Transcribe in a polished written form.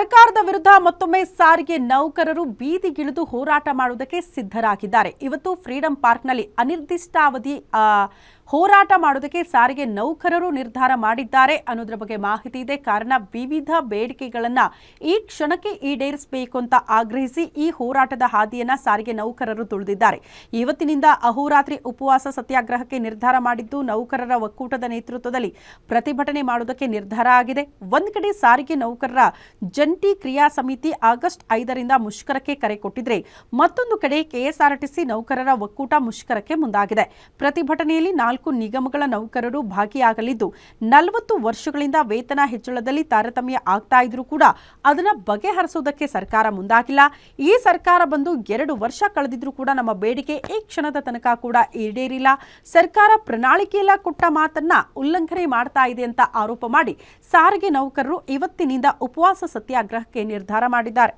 ಸರ್ಕಾರದ ವಿರುದ್ಧ ಮತ್ತೊಮ್ಮೆ ಸಾರಿಗೆ ನೌಕರರು ಬೀದಿಗಿಳಿದು ಹೋರಾಟ ಮಾಡುವುದಕ್ಕೆ ಸಿದ್ಧರಾಗಿದ್ದಾರೆ. ಇವತ್ತು ಫ್ರೀಡಂ ಪಾರ್ಕ್ನಲ್ಲಿ ಅನಿರ್ದಿಷ್ಟಾವಧಿ ಹೋರಾಟ ಮಾಡೋದಕ್ಕೆ ಸಾರಿಗೆ ನೌಕರರು ನಿರ್ಧಾರ ಮಾಡಿದ್ದಾರೆ ಅನ್ನೋದ್ರ ಬಗ್ಗೆ ಮಾಹಿತಿ ಇದೆ. ಕಾರಣ ವಿವಿಧ ಬೇಡಿಕೆಗಳನ್ನು ಈ ಕ್ಷಣಕ್ಕೆ ಈಡೇರಿಸಬೇಕು ಅಂತ ಆಗ್ರಹಿಸಿ ಈ ಹೋರಾಟದ ಹಾದಿಯನ್ನ ಸಾರಿಗೆ ನೌಕರರು ತುಳಿದಿದ್ದಾರೆ. ಇವತ್ತಿನಿಂದ ಅಹೋರಾತ್ರಿ ಉಪವಾಸ ಸತ್ಯಾಗ್ರಹಕ್ಕೆ ನಿರ್ಧಾರ ಮಾಡಿದ್ದು ನೌಕರರ ಒಕ್ಕೂಟದ ನೇತೃತ್ವದಲ್ಲಿ ಪ್ರತಿಭಟನೆ ಮಾಡೋದಕ್ಕೆ ನಿರ್ಧಾರ ಆಗಿದೆ. ಒಂದು ಕಡೆ ಸಾರಿಗೆ ನೌಕರರ ಜಂಟಿ ಕ್ರಿಯಾ ಸಮಿತಿ ಆಗಸ್ಟ್ 5ರಿಂದ ಮುಷ್ಕರಕ್ಕೆ ಕರೆ ಕೊಟ್ಟಿದ್ರೆ, ಮತ್ತೊಂದು ಕಡೆ ಕೆಎಸ್ಆರ್ಟಿಸಿ ನೌಕರರ ಒಕ್ಕೂಟ ಮುಷ್ಕರಕ್ಕೆ ಮುಂದಾಗಿದೆ. ಪ್ರತಿಭಟನೆಯಲ್ಲಿ 4 ನಿಗಮಗಳ ನೌಕರರು ಭಾಗಿಯಾಗಲಿದ್ದು 40 ವರ್ಷಗಳಿಂದ ವೇತನ ಹೆಚ್ಚಳದಲ್ಲಿ ತಾರತಮ್ಯ ಆಗ್ತಾ ಇದ್ರೂ ಕೂಡ ಅದನ್ನ ಬಗೆಹರಿಸುವುದಕ್ಕೆ ಸರ್ಕಾರ ಮುಂದಾಗಿಲ್ಲ. ಈ ಸರ್ಕಾರ ಬಂದು 2 ವರ್ಷ ಕಳೆದಿದ್ರೂ ಕೂಡ ನಮ್ಮ ಬೇಡಿಕೆ ಈ ಕ್ಷಣದ ತನಕ ಕೂಡ ಈಡೇರಿಲ್ಲ. ಸರ್ಕಾರ ಪ್ರಣಾಳಿಕೆಯಲ್ಲ ಕೊಟ್ಟ ಮಾತನ್ನ ಉಲ್ಲಂಘನೆ ಮಾಡ್ತಾ ಇದೆ ಅಂತ ಆರೋಪ ಮಾಡಿ ಸಾರಿಗೆ ನೌಕರರು ಇವತ್ತಿನಿಂದ ಉಪವಾಸ ಸತ್ಯಾಗ್ರಹಕ್ಕೆ ನಿರ್ಧಾರ ಮಾಡಿದ್ದಾರೆ.